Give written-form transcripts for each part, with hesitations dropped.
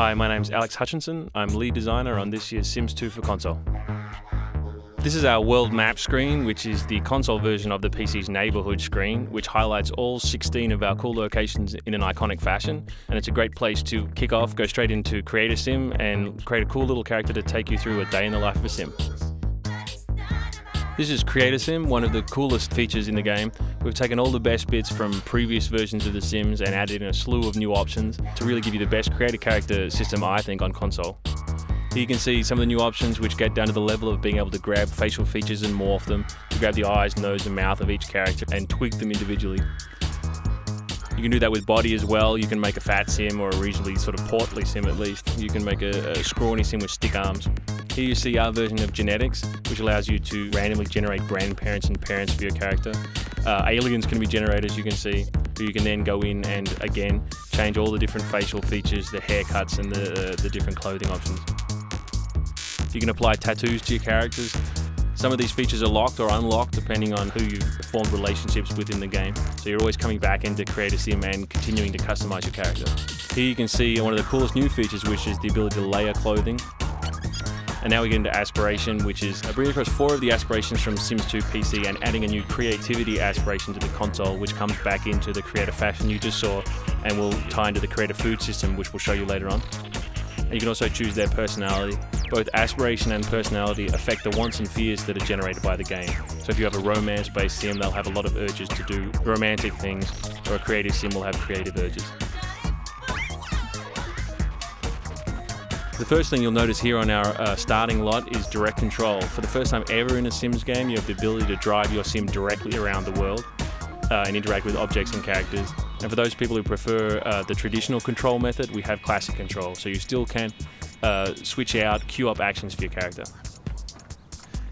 Hi, my name's Alex Hutchinson. I'm lead designer on this year's Sims 2 for console. This is our world map screen, which is the console version of the PC's neighborhood screen, which highlights all 16 of our cool locations in an iconic fashion. And it's a great place to kick off, go straight into create a sim and create a cool little character to take you through a day in the life of a sim. This is Create a Sim, one of the coolest features in the game. We've taken all the best bits from previous versions of The Sims and added in a slew of new options to really give you the best create a character system, I think, on console. Here you can see some of the new options which get down to the level of being able to grab facial features and morph them, to grab the eyes, nose and mouth of each character and tweak them individually. You can do that with body as well. You can make a fat sim or a reasonably sort of portly sim at least. You can make a scrawny sim with stick arms. Here you see our version of genetics, which allows you to randomly generate grandparents and parents for your character. Aliens can be generated, as you can see. You can then go in and, again, change all the different facial features, the haircuts and the different clothing options. You can apply tattoos to your characters. Some of these features are locked or unlocked depending on who you've formed relationships with in the game. So you're always coming back into Create a Sim and continuing to customize your character. Here you can see one of the coolest new features, which is the ability to layer clothing. And now we get into aspiration, which is bringing across 4 of the aspirations from Sims 2 PC and adding a new creativity aspiration to the console, which comes back into the creative fashion you just saw and will tie into the creative food system, which we'll show you later on. And you can also choose their personality. Both aspiration and personality affect the wants and fears that are generated by the game. So if you have a romance-based sim, they'll have a lot of urges to do romantic things, or a creative sim will have creative urges. The first thing you'll notice here on our starting lot is direct control. For the first time ever in a Sims game, you have the ability to drive your sim directly around the world and interact with objects and characters. And for those people who prefer the traditional control method, we have classic control. So you still can switch out, queue up actions for your character.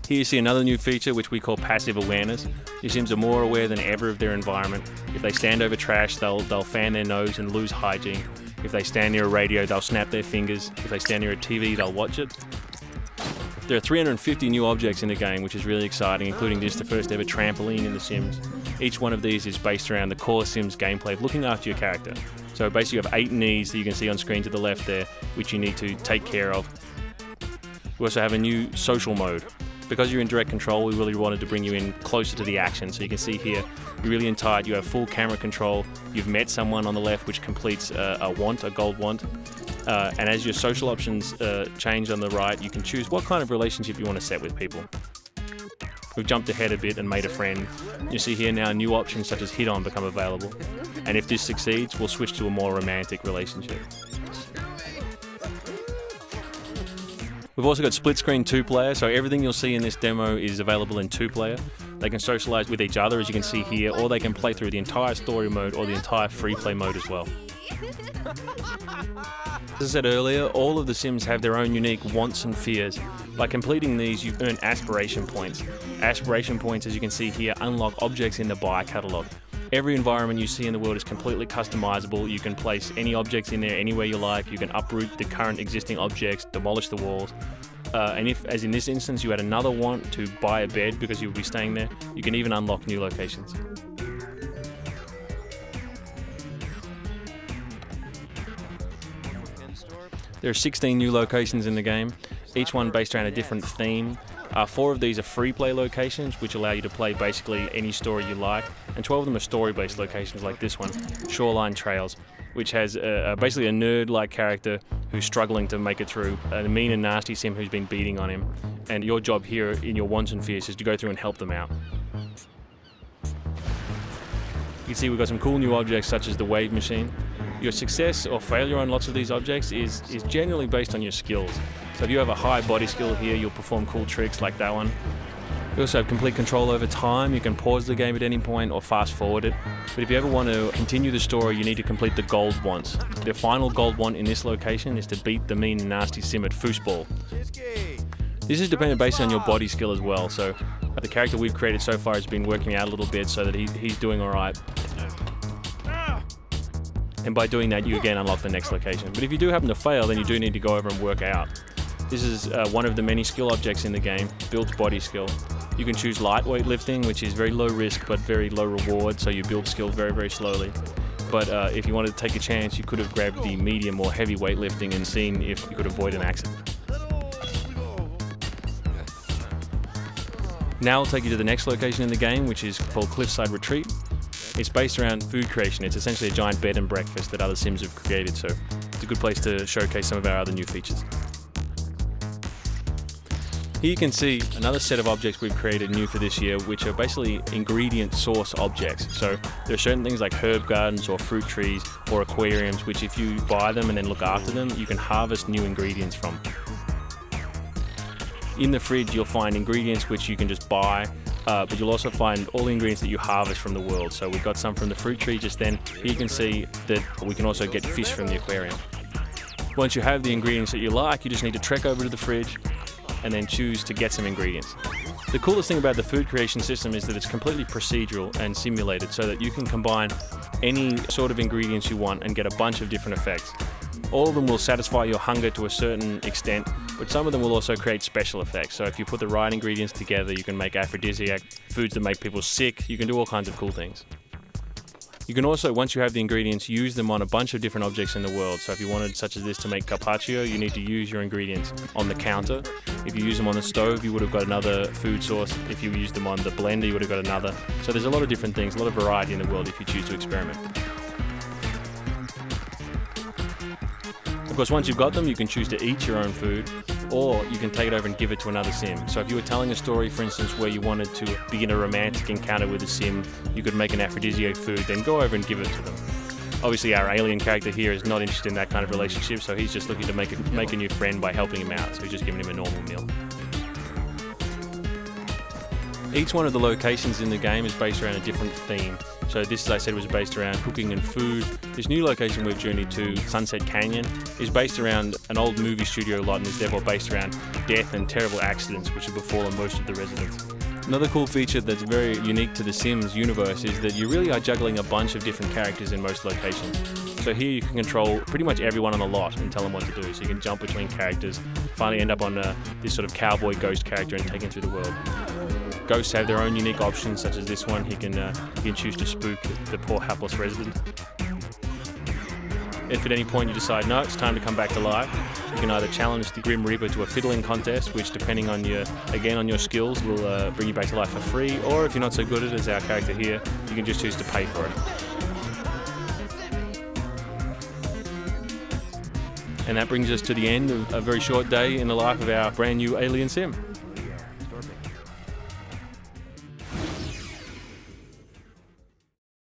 Here you see another new feature which we call passive awareness. Your Sims are more aware than ever of their environment. If they stand over trash, they'll fan their nose and lose hygiene. If they stand near a radio, they'll snap their fingers. If they stand near a TV, they'll watch it. There are 350 new objects in the game, which is really exciting, including just the first ever trampoline in The Sims. Each one of these is based around the core Sims gameplay of looking after your character. So basically you have 8 needs that you can see on screen to the left there, which you need to take care of. We also have a new social mode. Because you're in direct control, we really wanted to bring you in closer to the action. So you can see here, you're really in tight, you have full camera control, you've met someone on the left which completes a gold want. And as your social options change on the right, you can choose what kind of relationship you want to set with people. We've jumped ahead a bit and made a friend. You see here now new options such as hit on become available. And if this succeeds, we'll switch to a more romantic relationship. We've also got split screen 2-player, so everything you'll see in this demo is available in 2-player. They can socialize with each other, as you can see here, or they can play through the entire story mode or the entire free play mode as well. As I said earlier, all of the Sims have their own unique wants and fears. By completing these, you earn aspiration points. Aspiration points, as you can see here, unlock objects in the buy catalog. Every environment you see in the world is completely customizable. You can place any objects in there anywhere you like. You can uproot the current existing objects, demolish the walls. And if, as in this instance, you had another want to buy a bed because you'll be staying there, you can even unlock new locations. There are 16 new locations in the game, each one based around a different theme. 4 of these are free play locations, which allow you to play basically any story you like, and 12 of them are story-based locations like this one, Shoreline Trails, which has basically a nerd-like character who's struggling to make it through, a mean and nasty sim who's been beating on him, and your job here in your wants and fears is to go through and help them out. You can see we've got some cool new objects such as the wave machine. Your success or failure on lots of these objects is generally based on your skills. So if you have a high body skill here, you'll perform cool tricks like that one. You also have complete control over time. You can pause the game at any point or fast forward it. But if you ever want to continue the story, you need to complete the gold wants. The final gold want in this location is to beat the mean and nasty sim at foosball. This is dependent based on your body skill as well. So the character we've created so far has been working out a little bit so that he's doing all right. And by doing that, you again unlock the next location. But if you do happen to fail, then you do need to go over and work out. This is one of the many skill objects in the game, builds body skill. You can choose lightweight lifting, which is very low risk but very low reward, so you build skill very, very slowly. but if you wanted to take a chance, you could have grabbed the medium or heavy weightlifting and seen if you could avoid an accident. Now I'll take you to the next location in the game, which is called Cliffside Retreat. It's based around food creation. It's essentially a giant bed and breakfast that other Sims have created, so it's a good place to showcase some of our other new features. Here you can see another set of objects we've created new for this year, which are basically ingredient source objects. So there are certain things like herb gardens or fruit trees or aquariums, which if you buy them and then look after them, you can harvest new ingredients from. In the fridge, you'll find ingredients which you can just buy, but you'll also find all the ingredients that you harvest from the world. So we got some from the fruit tree just then. Here you can see that we can also get fish from the aquarium. Once you have the ingredients that you like, you just need to trek over to the fridge and then choose to get some ingredients. The coolest thing about the food creation system is that it's completely procedural and simulated, so that you can combine any sort of ingredients you want and get a bunch of different effects. All of them will satisfy your hunger to a certain extent, but some of them will also create special effects. So if you put the right ingredients together, you can make aphrodisiac foods that make people sick. You can do all kinds of cool things. You can also, once you have the ingredients, use them on a bunch of different objects in the world. So if you wanted, such as this, to make carpaccio, you need to use your ingredients on the counter. If you use them on the stove, you would have got another food source. If you use them on the blender, you would have got another. So there's a lot of different things, a lot of variety in the world if you choose to experiment. Of course, once you've got them, you can choose to eat your own food, or you can take it over and give it to another Sim. So if you were telling a story, for instance, where you wanted to begin a romantic encounter with a Sim, you could make an aphrodisiac food, then go over and give it to them. Obviously, our alien character here is not interested in that kind of relationship, so he's just looking to make a new friend by helping him out, so he's just giving him a normal meal. Each one of the locations in the game is based around a different theme. So this, as I said, was based around cooking and food. This new location we've journeyed to, Sunset Canyon, is based around an old movie studio lot and is therefore based around death and terrible accidents which have befallen most of the residents. Another cool feature that's very unique to the Sims universe is that you really are juggling a bunch of different characters in most locations. So here you can control pretty much everyone on the lot and tell them what to do. So you can jump between characters, finally end up on this sort of cowboy ghost character and take him through the world. Ghosts have their own unique options, such as this one. He can choose to spook the poor hapless resident. If at any point you decide, no, it's time to come back to life, you can either challenge the Grim Reaper to a fiddling contest, which depending on your skills will bring you back to life for free, or if you're not so good at it as our character here, you can just choose to pay for it. And that brings us to the end of a very short day in the life of our brand new alien Sim.